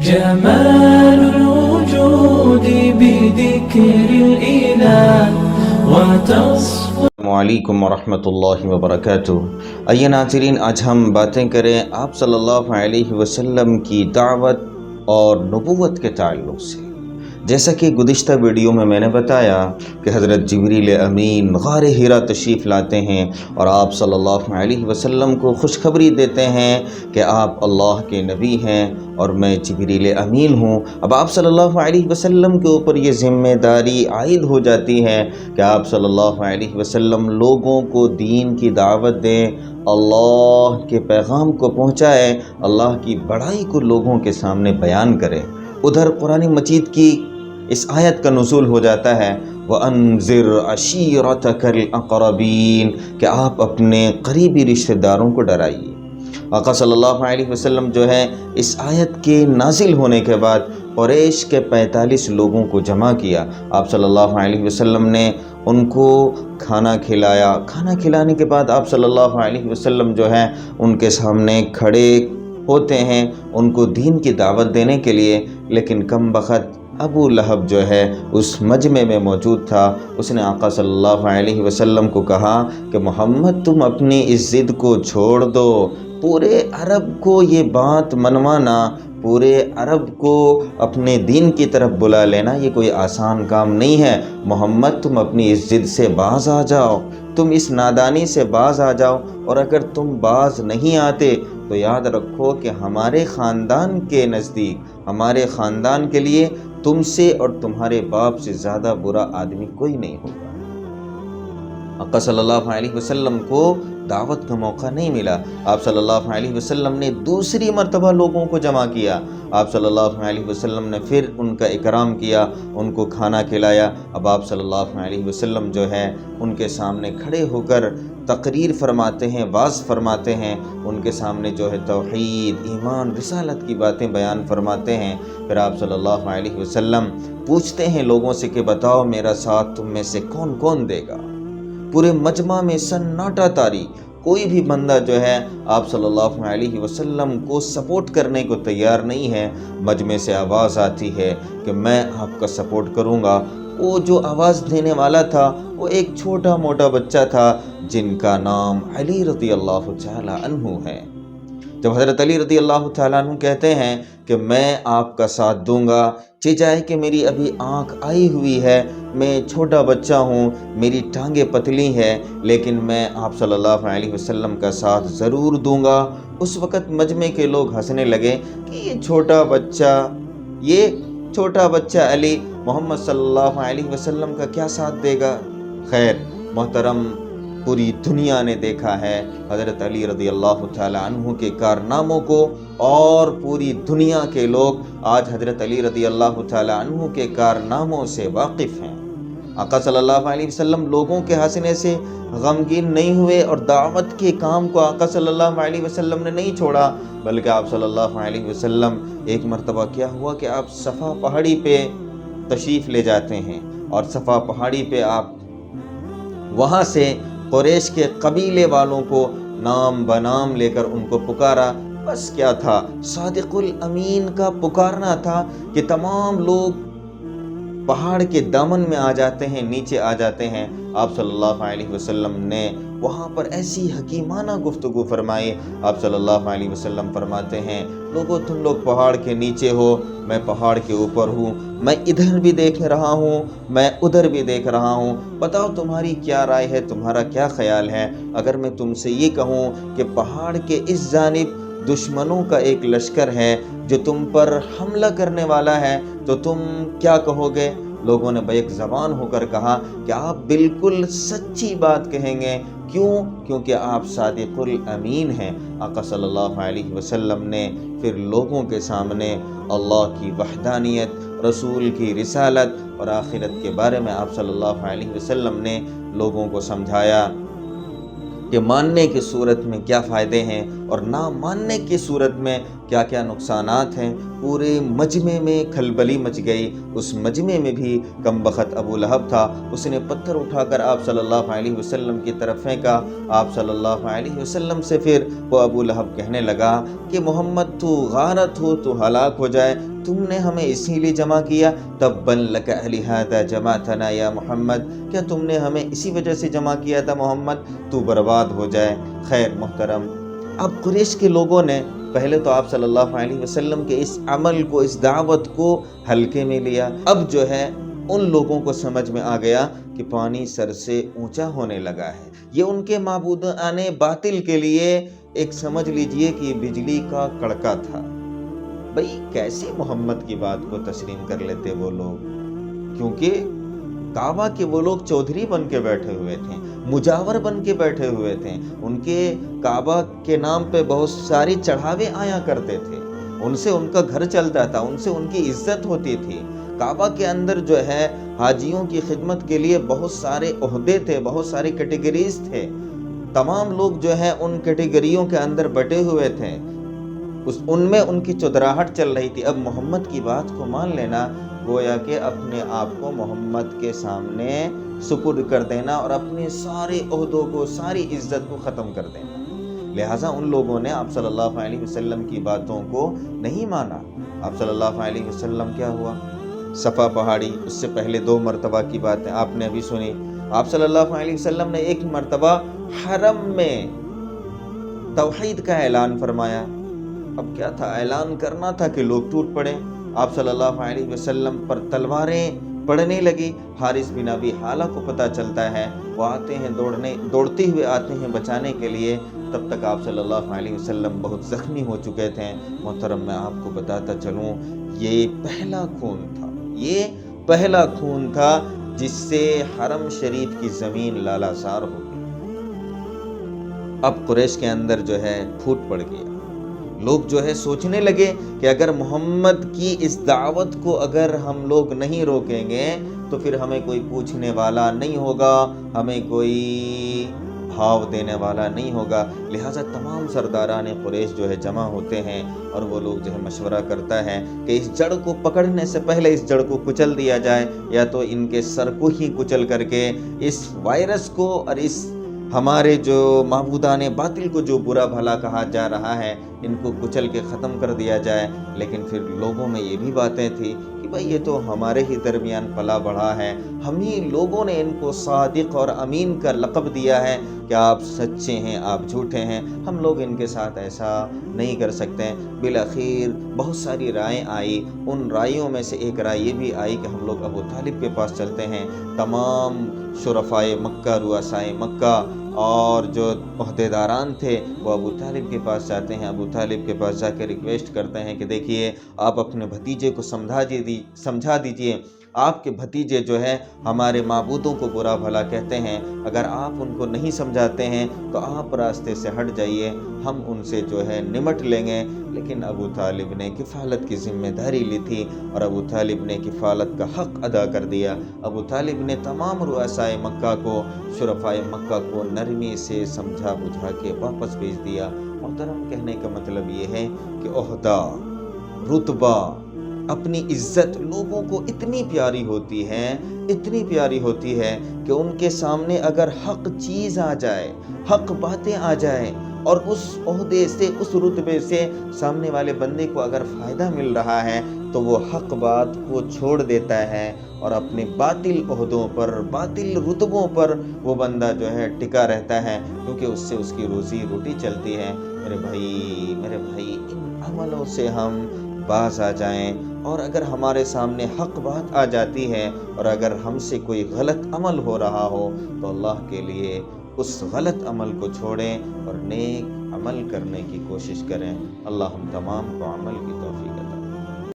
جمال الوجود بذكر الإله وتصفو. السلام علیکم ورحمۃ اللہ وبرکاتہ. آئیے ناظرین، آج ہم باتیں کریں آپ صلی اللہ علیہ وسلم کی دعوت اور نبوت کے تعلق سے. جیسا کہ گزشتہ ویڈیو میں نے بتایا کہ حضرت جبریل امین غار حرا تشریف لاتے ہیں اور آپ صلی اللہ علیہ وسلم کو خوشخبری دیتے ہیں کہ آپ اللہ کے نبی ہیں اور میں جبریل امین ہوں. اب آپ صلی اللہ علیہ وسلم کے اوپر یہ ذمہ داری عائد ہو جاتی ہے کہ آپ صلی اللہ علیہ وسلم لوگوں کو دین کی دعوت دیں، اللہ کے پیغام کو پہنچائیں، اللہ کی بڑائی کو لوگوں کے سامنے بیان کریں. ادھر قرآن مجید کی اس آیت کا نزول ہو جاتا ہے وَأَنذِرْ عَشِيرَتَكَ الْأَقْرَبِينَ کہ آپ اپنے قریبی رشتہ داروں کو ڈرائیے. آقا صلی اللہ علیہ وسلم جو ہے اس آیت کے نازل ہونے کے بعد قریش کے 45 لوگوں کو جمع کیا. آپ صلی اللہ علیہ وسلم نے ان کو کھانا کھلایا. کھانا کھلانے کے بعد آپ صلی اللہ علیہ وسلم جو ہے ان کے سامنے کھڑے ہوتے ہیں ان کو دین کی دعوت دینے کے لیے. لیکن کم بخت ابو لہب جو ہے اس مجمع میں موجود تھا. اس نے آقا صلی اللہ علیہ وسلم کو کہا کہ محمد تم اپنی اس ضد کو چھوڑ دو. پورے عرب کو یہ بات منوانا، پورے عرب کو اپنے دین کی طرف بلا لینا یہ کوئی آسان کام نہیں ہے. محمد تم اپنی اس ضد سے باز آ جاؤ، تم اس نادانی سے باز آ جاؤ. اور اگر تم باز نہیں آتے تو یاد رکھو کہ ہمارے خاندان کے نزدیک، ہمارے خاندان کے لیے تم سے اور تمہارے باپ سے زیادہ برا آدمی کوئی نہیں ہوگا. آقا صلی اللہ علیہ وسلم کو دعوت کا موقع نہیں ملا. آپ صلی اللہ علیہ وسلم نے دوسری مرتبہ لوگوں کو جمع کیا. آپ صلی اللہ علیہ وسلم نے پھر ان کا اکرام کیا، ان کو کھانا کھلایا. اب آپ صلی اللہ علیہ وسلم جو ہے ان کے سامنے کھڑے ہو کر تقریر فرماتے ہیں، واعظ فرماتے ہیں. ان کے سامنے جو ہے توحید، ایمان، رسالت کی باتیں بیان فرماتے ہیں. پھر آپ صلی اللہ علیہ وسلم پوچھتے ہیں لوگوں سے کہ بتاؤ میرا ساتھ تم میں سے کون کون دے گا. پورے مجمع میں سناٹا طاری. کوئی بھی بندہ جو ہے آپ صلی اللہ علیہ وسلم کو سپورٹ کرنے کو تیار نہیں ہے. مجمع سے آواز آتی ہے کہ میں آپ کا سپورٹ کروں گا. وہ جو آواز دینے والا تھا وہ ایک چھوٹا موٹا بچہ تھا جن کا نام علی رضی اللہ تعالی عنہ ہے. جب حضرت علی رضی اللہ تعالیٰ عنہ کہتے ہیں کہ میں آپ کا ساتھ دوں گا، چاہے کہ میری ابھی آنکھ آئی ہوئی ہے، میں چھوٹا بچہ ہوں، میری ٹانگیں پتلی ہیں، لیکن میں آپ صلی اللہ علیہ وسلم کا ساتھ ضرور دوں گا. اس وقت مجمع کے لوگ ہنسنے لگے کہ یہ چھوٹا بچہ علی محمد صلی اللہ علیہ وسلم کا کیا ساتھ دے گا. خیر محترم، پوری دنیا نے دیکھا ہے حضرت علی رضی اللہ تعالی عنہ کے کارناموں کو، اور پوری دنیا کے لوگ آج حضرت علی رضی اللہ تعالی عنہ کے کارناموں سے واقف ہیں. آقا صلی اللہ علیہ وسلم لوگوں کے ہنسنے سے غمگین نہیں ہوئے اور دعوت کے کام کو آقا صلی اللہ علیہ وسلم نے نہیں چھوڑا، بلکہ آپ صلی اللہ علیہ وسلم ایک مرتبہ کیا ہوا کہ آپ صفا پہاڑی پہ تشریف لے جاتے ہیں اور صفا پہاڑی پہ آپ وہاں سے قریش کے قبیلے والوں کو نام بنام لے کر ان کو پکارا. بس کیا تھا، صادق الامین کا پکارنا تھا کہ تمام لوگ پہاڑ کے دامن میں آ جاتے ہیں، نیچے آ جاتے ہیں. آپ صلی اللہ علیہ وسلم نے وہاں پر ایسی حکیمانہ گفتگو فرمائی. آپ صلی اللہ علیہ وسلم فرماتے ہیں لوگو تم لوگ پہاڑ کے نیچے ہو، میں پہاڑ کے اوپر ہوں، میں ادھر بھی دیکھ رہا ہوں، میں ادھر بھی دیکھ رہا ہوں. بتاؤ تمہاری کیا رائے ہے، تمہارا کیا خیال ہے؟ اگر میں تم سے یہ کہوں کہ پہاڑ کے اس جانب دشمنوں کا ایک لشکر ہے جو تم پر حملہ کرنے والا ہے تو تم کیا کہو گے؟ لوگوں نے بیک زبان ہو کر کہا کہ آپ بالکل سچی بات کہیں گے. کیونکہ آپ صادق الامین ہیں. آقا صلی اللہ علیہ وسلم نے پھر لوگوں کے سامنے اللہ کی وحدانیت، رسول کی رسالت اور آخرت کے بارے میں آپ صلی اللہ علیہ وسلم نے لوگوں کو سمجھایا. کہ ماننے کی صورت میں کیا فائدے ہیں اور نہ ماننے کی صورت میں کیا کیا نقصانات ہیں۔ پورے مجمع میں کھلبلی مچ گئی۔ اس مجمع میں بھی کم بخت ابو لہب تھا، اس نے پتھر اٹھا کر آپ صلی اللہ علیہ وسلم کی طرف پھینکا۔ آپ صلی اللہ علیہ وسلم سے پھر وہ ابو لہب کہنے لگا کہ محمد تو غارت ہو، تو ہلاک ہو جائے، تم نے ہمیں اسی لیے جمع کیا؟ تبا لک لہذا جمعتنا یا محمد، کیا تم نے ہمیں اسی وجہ سے جمع کیا تھا محمد؟ تو برباد ہو جائے۔ خیر محترم، اب قریش کے لوگوں نے پہلے تو آپ صلی اللہ علیہ وسلم کے اس عمل کو، اس دعوت کو ہلکے میں لیا۔ اب جو ہے ان لوگوں کو سمجھ میں آ گیا کہ پانی سر سے اونچا ہونے لگا ہے۔ یہ ان کے معبودان باطل کے لیے ایک سمجھ لیجئے کہ بجلی کا کڑکا تھا۔ بھئی کیسے محمد کی بات کو تسلیم کر لیتے وہ لوگ؟ کیونکہ کعبہ کے وہ لوگ چودھری بن کے بیٹھے ہوئے تھے، مجاور بن کے بیٹھے ہوئے تھے، ان کے کعبہ کے نام پہ بہت ساری چڑھاوے آیا کرتے تھے، ان سے ان کا گھر چلتا تھا، ان سے ان کی عزت ہوتی تھی۔ کعبہ کے اندر جو ہے حاجیوں کی خدمت کے لیے بہت سارے عہدے تھے، بہت ساری کیٹیگریز تھے، تمام لوگ جو ہے ان کیٹیگریوں کے اندر بٹے ہوئے تھے، ان میں ان کی چودراہٹ چل رہی تھی۔ اب محمد کی بات کو مان لینا گویا کہ اپنے آپ کو محمد کے سامنے سپرد کر دینا اور اپنے سارے عہدوں کو، ساری عزت کو ختم کر دینا۔ لہٰذا ان لوگوں نے آپ صلی اللہ علیہ وسلم کی باتوں کو نہیں مانا۔ آپ صلی اللہ علیہ وسلم کیا ہوا؟ صفا پہاڑی، اس سے پہلے 2 مرتبہ کی باتیں آپ نے ابھی سنی۔ آپ صلی اللہ علیہ وسلم نے ایک مرتبہ حرم میں توحید کا اعلان فرمایا۔ اب کیا تھا؟ اعلان کرنا تھا کہ لوگ ٹوٹ پڑے۔ آپ صلی اللہ علیہ وسلم پر تلواریں پڑنے لگی۔ حارث بن ابی حالہ کو پتہ چلتا ہے، وہ آتے ہیں دوڑتے ہوئے آتے ہیں بچانے کے لیے۔ تب تک آپ صلی اللہ علیہ وسلم بہت زخمی ہو چکے تھے۔ محترم میں آپ کو بتاتا چلوں، یہ پہلا خون تھا جس سے حرم شریف کی زمین لالاسار ہو گئی۔ اب قریش کے اندر جو ہے پھوٹ پڑ گیا۔ لوگ جو ہے سوچنے لگے کہ اگر محمد کی اس دعوت کو اگر ہم لوگ نہیں روکیں گے تو پھر ہمیں کوئی پوچھنے والا نہیں ہوگا، ہمیں کوئی بھاؤ دینے والا نہیں ہوگا۔ لہٰذا تمام سرداران قریش جو ہے جمع ہوتے ہیں اور وہ لوگ جو ہے مشورہ کرتا ہے کہ اس جڑ کو پکڑنے سے پہلے اس جڑ کو کچل دیا جائے، یا تو ان کے سر کو ہی کچل کر کے اس وائرس کو اور اس ہمارے جو معبودان باطل کو جو برا بھلا کہا جا رہا ہے ان کو کچل کے ختم کر دیا جائے۔ لیکن پھر لوگوں میں یہ بھی باتیں تھی کہ بھئی یہ تو ہمارے ہی درمیان پلا بڑھا ہے، ہم ہی لوگوں نے ان کو صادق اور امین کا لقب دیا ہے کہ آپ سچے ہیں، آپ جھوٹے ہیں، ہم لوگ ان کے ساتھ ایسا نہیں کر سکتے۔ بالآخر بہت ساری رائیں آئی، ان رائیوں میں سے ایک رائے یہ بھی آئی کہ ہم لوگ ابو طالب کے پاس چلتے ہیں۔ تمام شرفائے مکہ، رؤسائے مکہ اور جو عہدیداران تھے وہ ابو طالب کے پاس جاتے ہیں۔ ابو طالب کے پاس جا کے ریکویسٹ کرتے ہیں کہ دیکھیے آپ اپنے بھتیجے کو سمجھا دیجئے، آپ کے بھتیجے جو ہے ہمارے معبودوں کو برا بھلا کہتے ہیں، اگر آپ ان کو نہیں سمجھاتے ہیں تو آپ راستے سے ہٹ جائیے، ہم ان سے جو ہے نمٹ لیں گے۔ لیکن ابو طالب نے کفالت کی ذمہ داری لی تھی اور ابو طالب نے کفالت کا حق ادا کر دیا۔ ابو طالب نے تمام رؤسائے مکہ کو، شرفائے مکہ کو نرمی سے سمجھا بجھا کے واپس بھیج دیا۔ محترم کہنے کا مطلب یہ ہے کہ عہدہ، رتبہ، اپنی عزت لوگوں کو اتنی پیاری ہوتی ہے کہ ان کے سامنے اگر حق چیز آ جائے، حق باتیں آ جائیں اور اس عہدے سے، اس رتبے سے سامنے والے بندے کو اگر فائدہ مل رہا ہے تو وہ حق بات کو چھوڑ دیتا ہے اور اپنے باطل عہدوں پر، باطل رتبوں پر وہ بندہ جو ہے ٹکا رہتا ہے، کیونکہ اس سے اس کی روزی روٹی چلتی ہے۔ میرے بھائی ان عملوں سے ہم باز آ جائیں، اور اگر ہمارے سامنے حق بات آ جاتی ہے اور اگر ہم سے کوئی غلط عمل ہو رہا ہو تو اللہ کے لیے اس غلط عمل کو چھوڑیں اور نیک عمل کرنے کی کوشش کریں۔ اللہ ہم تمام کو عمل کی توفیق دے۔